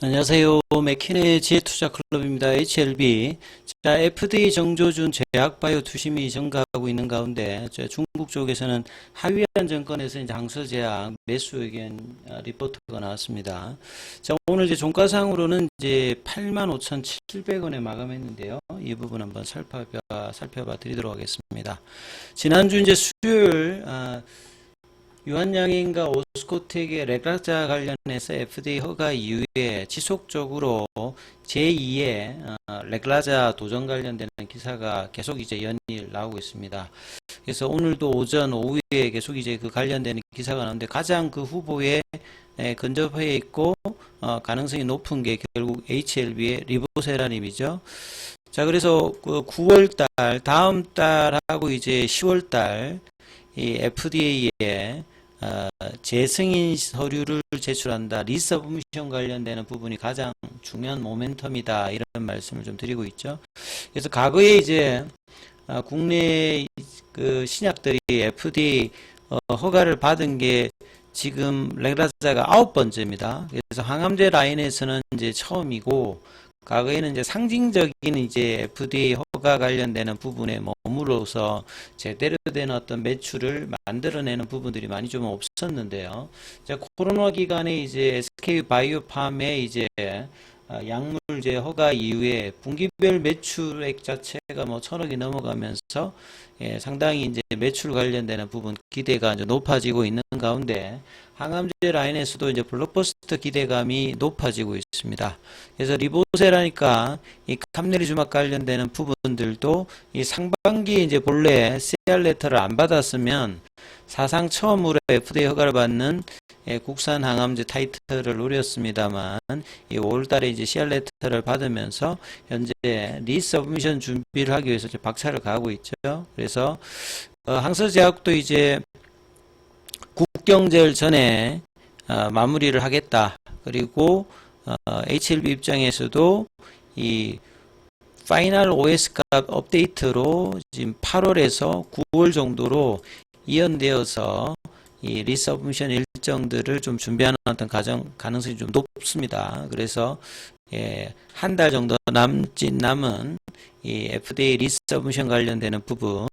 안녕하세요. 맥킨의 지혜투자클럽입니다. HLB. 자, FDA 정조준 제약바이오 투심이 증가하고 있는 가운데, 중국 쪽에서는 하위안증권에서 이제 항서제약 매수 의견 리포트가 나왔습니다. 자, 오늘 이제 종가상으로는 이제 85,700원에 마감했는데요. 이 부분 한번 살펴봐 드리도록 하겠습니다. 지난주 이제 수요일, 유한양인과 오스코텍의 레글라자 관련해서 FDA 허가 이후에 지속적으로 제2의 레글라자 도전 관련되는 기사가 계속 이제 연일 나오고 있습니다. 그래서 오늘도 오전 오후에 계속 이제 그 관련되는 기사가 나오는데 가장 그 후보에 근접해 있고 가능성이 높은 게 결국 HLB의 리보세라님이죠. 자, 그래서 그 9월달 다음 달하고 이제 10월달 이 FDA에 재승인 서류를 제출한다. 리서브미션 관련되는 부분이 가장 중요한 모멘텀이다. 이런 말씀을 좀 드리고 있죠. 그래서 과거에 이제 국내 그 신약들이 FDA 허가를 받은 게 지금 레글라자가 9번째입니다. 그래서 항암제 라인에서는 이제 처음이고 과거에는 이제 상징적인 이제 FDA 허가 관련되는 부분에 머무러서 제대로 된 어떤 매출을 만들어내는 부분들이 많이 좀 없었는데요. 자, 코로나 기간에 이제 SK 바이오팜의 이제 약물제 허가 이후에 분기별 매출액 자체가 뭐 1,000억이 넘어가면서 상당히 이제 매출 관련되는 부분 기대가 이제 높아지고 있는 가운데 항암제 라인에서도 이제 블록버스터 기대감이 높아지고 있습니다. 그래서 리보세라니까 이 캄네리주막 관련되는 부분들도 이 상반기에 이제 본래 CR 레터를 안 받았으면 사상 처음으로 FDA 허가를 받는 국산 항암제 타이틀을 노렸습니다만 이 5월달에 이제 CR 레터를 받으면서 현재 리서브미션 준비를 하기 위해서 박차를 가하고 있죠. 그래서 항서제약도 이제 국경절 전에 마무리를 하겠다. 그리고 HLB 입장에서도 이 파이널 OS 값 업데이트로 지금 8월에서 9월 정도로 이연되어서 이 리서브미션 일정들을 좀 준비하는 어떤 가능성이 좀 높습니다. 그래서 한 달 정도 남은 이 FDA 리서브미션 관련되는 부분,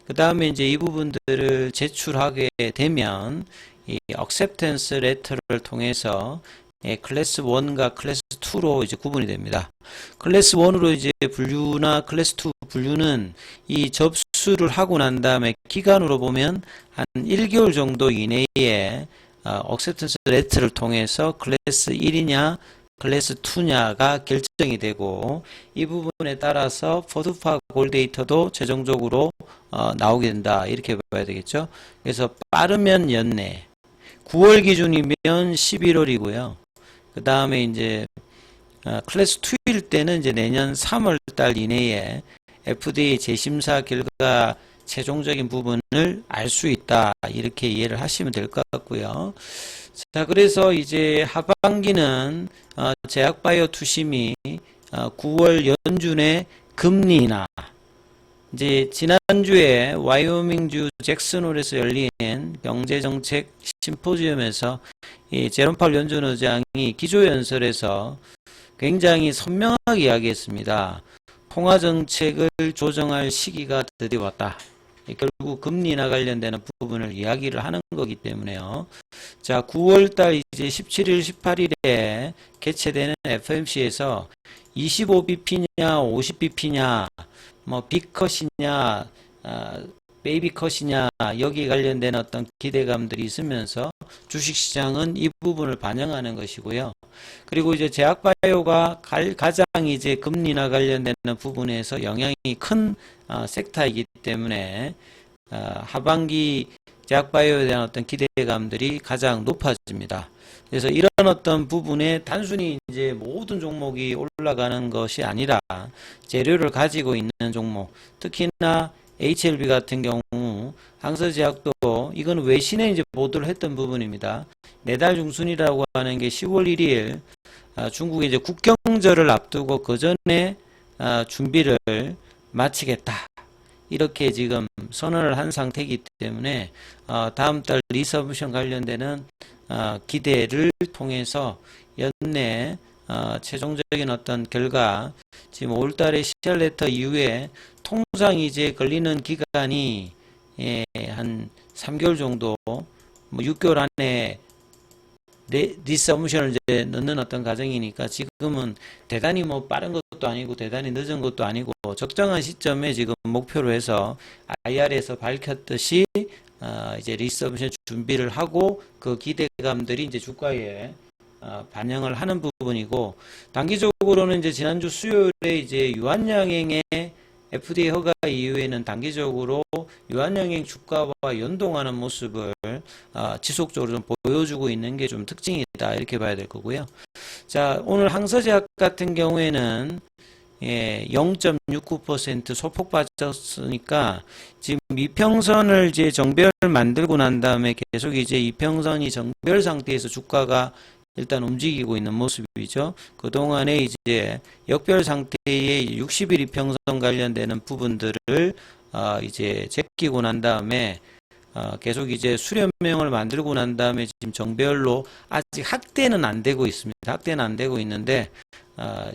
그 다음에 이제 이 부분들을 제출하게 되면 이 acceptance letter를 통해서 클래스 1과 클래스 2로 이제 구분이 됩니다. 클래스 1으로 이제 분류나 클래스 2 분류는 이 접수를 하고 난 다음에 기간으로 보면 한 1개월 정도 이내에 acceptance letter를 통해서 클래스 1이냐 클래스 2냐가 결정이 되고 이 부분에 따라서 포드파 골 데이터도 최종적으로 나오게 된다. 이렇게 봐야 되겠죠. 그래서 빠르면 연내 9월 기준이면 11월이고요. 그 다음에 이제 클래스 2일 때는 이제 내년 3월 달 이내에 FDA 재심사 결과 최종적인 부분을 알 수 있다. 이렇게 이해를 하시면 될 것 같고요. 자, 그래서 이제 하반기는 제약바이오 투심이 9월 연준의 금리나 이제 지난주에 와이오밍주 잭슨홀에서 열린 경제정책 심포지엄에서 이 제롬 파월 연준 의장이 기조연설에서 굉장히 선명하게 이야기했습니다. 통화정책을 조정할 시기가 드디어 왔다. 결국 금리나 관련되는 부분을 이야기를 하는 거기 때문에요. 자, 9월달 이제 17일, 18일에 개최되는 FMC에서 25bp냐, 50bp냐, 뭐 빅컷이냐, 베이비컷이냐 여기 관련된 어떤 기대감들이 있으면서 주식시장은 이 부분을 반영하는 것이고요. 그리고 이제 제약바이오가 가장 이제 금리나 관련되는 부분에서 영향이 큰 섹터이기 때문에 하반기 제약바이오에 대한 어떤 기대감들이 가장 높아집니다. 그래서 이런 어떤 부분에 단순히 이제 모든 종목이 올라가는 것이 아니라 재료를 가지고 있는 종목, 특히나 HLB 같은 경우 항서제약도 이건 외신에 이제 보도를 했던 부분입니다. 내달 중순이라고 하는 게 10월 1일 중국이 이제 국경절을 앞두고 그 전에 준비를 마치겠다. 이렇게 지금 선언을 한 상태이기 때문에 다음 달 리서브션 관련되는 기대를 통해서 연내 최종적인 어떤 결과 지금 5월달에 CR 레터 이후에 통상 이제 걸리는 기간이 한 3개월 정도, 뭐 6개월 안에 리서브미션을 이제 넣는 어떤 과정이니까 지금은 대단히 뭐 빠른 것도 아니고 대단히 늦은 것도 아니고 적정한 시점에 지금 목표로 해서 IR에서 밝혔듯이 이제 리서브미션 준비를 하고 그 기대감들이 이제 주가에 반영을 하는 부분이고, 단기적으로는 이제 지난주 수요일에 이제 유한양행의 FDA 허가 이후에는 단기적으로 유한양행 주가와 연동하는 모습을 지속적으로 좀 보여주고 있는 게 좀 특징이다, 이렇게 봐야 될 거고요. 자, 오늘 항서제약 같은 경우에는 0.69% 소폭 빠졌으니까 지금 이평선을 이제 정배열 만들고 난 다음에 계속 이제 이평선이 정배열 상태에서 주가가 일단 움직이고 있는 모습이죠. 그동안에 이제 역별 상태의 60일 이평선 관련되는 부분들을 이제 제끼고 난 다음에 계속 이제 수렴형을 만들고 난 다음에 지금 정배열로 아직 확대는 안 되고 있습니다. 확대는 안 되고 있는데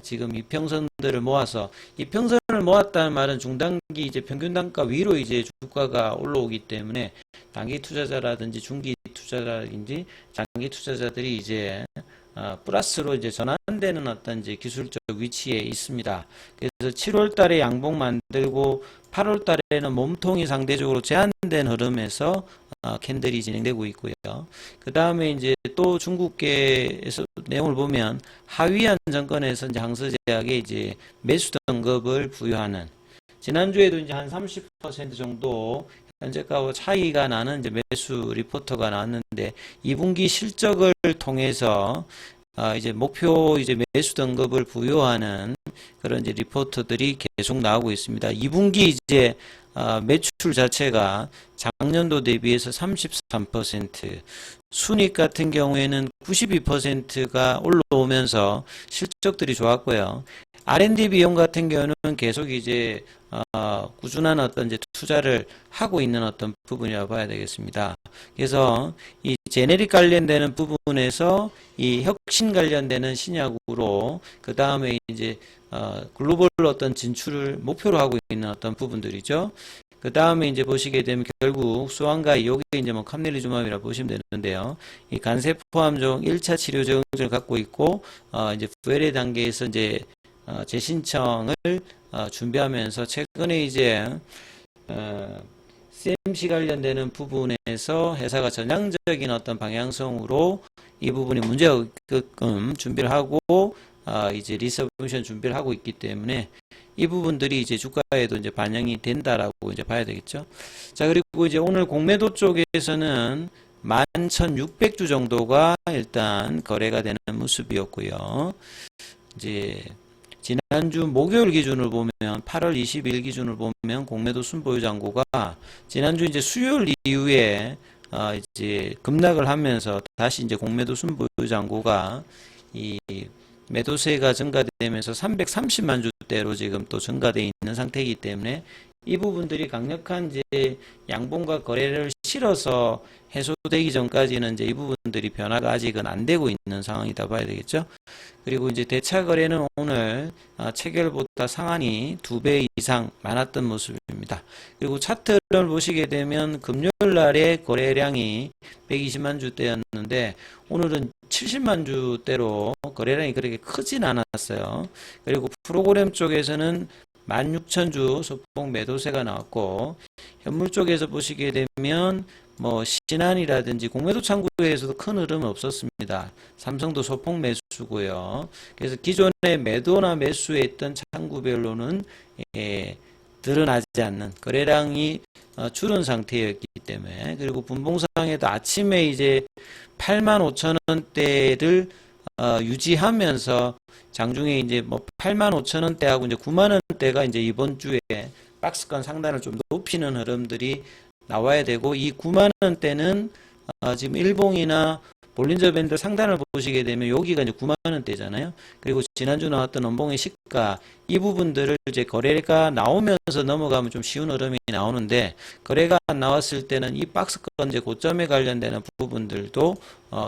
지금 이평선들을 모아서, 이평선을 모았다는 말은 중단기 이제 평균 단가 위로 이제 주가가 올라오기 때문에 단기 투자자라든지 중기 투자자라든지 장기 투자자들이 이제 플러스로 이제 전환되는 어떤 이제 기술적 위치에 있습니다. 그래서 7월 달에 양봉 만들고 8월 달에는 몸통이 상대적으로 제한된 흐름에서 캔들이 진행되고 있고요. 그 다음에 이제 또 중국계에서 내용을 보면 하위안 정권에서 이제 항서제약에 이제 매수 등급을 부여하는, 지난주에도 이제 한 30% 정도 현재가와 차이가 나는 이제 매수 리포터가 나왔는데 2분기 실적을 통해서 이제 목표 이제 매수 등급을 부여하는 그런 이제 리포트들이 계속 나오고 있습니다. 2분기 이제 매출 자체가 작년도 대비해서 33%, 순이익 같은 경우에는 92%가 올라오면서 실적들이 좋았고요. R&D 비용 같은 경우는 계속 이제 꾸준한 어떤 이제 투자를 하고 있는 어떤 부분이라고 봐야 되겠습니다. 그래서 이 제네릭 관련되는 부분에서 이 혁신 관련되는 신약으로 그 다음에 이제 글로벌 어떤 진출을 목표로 하고 있는 어떤 부분들이죠. 그 다음에 이제 보시게 되면 결국 수환과 요게 이제 뭐 캄넬리주맘이라 보시면 되는데요. 이 간세포함종 1차 치료 정증을 갖고 있고 이제 VLA 단계에서 이제 재신청을 준비하면서 최근에 이제 CMC 관련되는 부분에서 회사가 전향적인 어떤 방향성으로 이 부분이 문제가 없게끔 준비를 하고 이제 리서브미션 준비를 하고 있기 때문에 이 부분들이 이제 주가에도 이제 반영이 된다라고 이제 봐야 되겠죠. 자, 그리고 이제 오늘 공매도 쪽에서는 11,600주 정도가 일단 거래가 되는 모습이었고요. 이제 지난주 목요일 기준을 보면 8월 20일 기준을 보면 공매도 순보유 잔고가 지난주 이제 수요일 이후에 이제 급락을 하면서 다시 이제 공매도 순보유 잔고가 이 매도세가 증가되면서 330만 주대로 지금 또 증가되어 있는 상태이기 때문에 이 부분들이 강력한 이제 양봉과 거래를 실어서 해소되기 전까지는 이제 이 부분들이 변화가 아직은 안 되고 있는 상황이다 봐야 되겠죠. 그리고 이제 대차 거래는 오늘 체결보다 상한이 2배 이상 많았던 모습입니다. 그리고 차트를 보시게 되면 금요일 날에 거래량이 120만 주대였는데 오늘은 70만 주대로 거래량이 그렇게 크진 않았어요. 그리고 프로그램 쪽에서는 16,000주 소폭 매도세가 나왔고, 현물 쪽에서 보시게 되면 뭐 신한이라든지 공매도 창구에서도 큰 흐름은 없었습니다. 삼성도 소폭 매수고요. 그래서 기존에 매도나 매수에 있던 창구별로는 드러나지 않는 거래량이 줄은 상태였기 때문에, 그리고 분봉상에도 아침에 이제 85,000원대를 유지하면서 장중에 이제 뭐 85,000원대하고 이제 9만원대가 이제 이번 주에 박스권 상단을 좀 높이는 흐름들이 나와야 되고, 이 9만원대는 지금 일봉이나 볼린저 밴드 상단을 보시게 되면 여기가 이제 9만 원대잖아요. 그리고 지난주 나왔던 원봉의 시가 이 부분들을 이제 거래가 나오면서 넘어가면 좀 쉬운 흐름이 나오는데 거래가 안 나왔을 때는 이 박스권 이제 고점에 관련되는 부분들도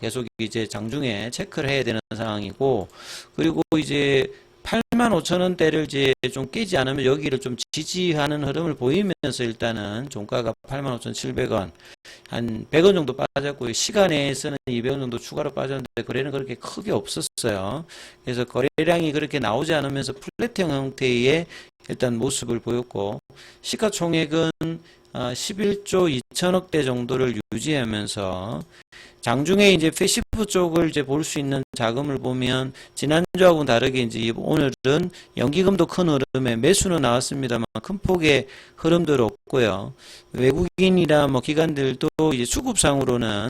계속 이제 장중에 체크를 해야 되는 상황이고 그리고 이제 85,000원대를 이제 좀 깨지 않으면 여기를 좀 지지하는 흐름을 보이면서 일단은 종가가 85,700원 한 100원 정도 빠졌고요. 시간 내에서는 200원 정도 추가로 빠졌는데 거래는 그렇게 크게 없었어요. 그래서 거래량이 그렇게 나오지 않으면서 플랫형 형태의 일단 모습을 보였고 시가총액은 11조 2천억대 정도를 유지하면서 장중에 이제 패시브 쪽을 이제 볼 수 있는 자금을 보면 지난주하고는 다르게 이제 오늘은 연기금도 큰 흐름에 매수는 나왔습니다만 큰 폭의 흐름들 없고요. 외국인이나 뭐 기관들도 이제 수급상으로는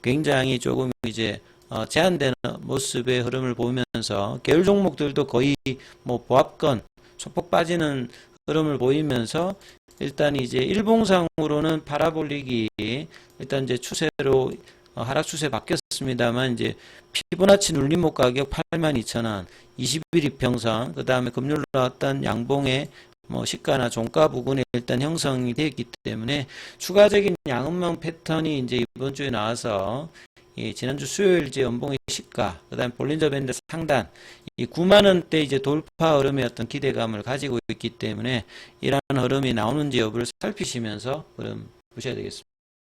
굉장히 조금 이제 제한되는 모습의 흐름을 보면서 계열 종목들도 거의 뭐 보합권 소폭 빠지는 흐름을 보이면서 일단 이제 일봉상으로는 파라볼릭이 일단 이제 추세로 하락 추세 바뀌었습니다만 이제 피보나치 눌림목 가격 82,000원, 20일 이평선, 그 다음에 금요일 나왔던 양봉의 뭐 시가나 종가 부근에 일단 형성이 되었기 때문에 추가적인 양은망 패턴이 이제 이번 주에 나와서 지난주 수요일 이제 연봉의 시가, 그 다음에 볼린저 밴드 상단, 이 9만 원대 이제 돌파 흐름의 어떤 기대감을 가지고 있기 때문에 이러한 흐름이 나오는지 여부를 살피시면서 흐름 보셔야 되겠습니다.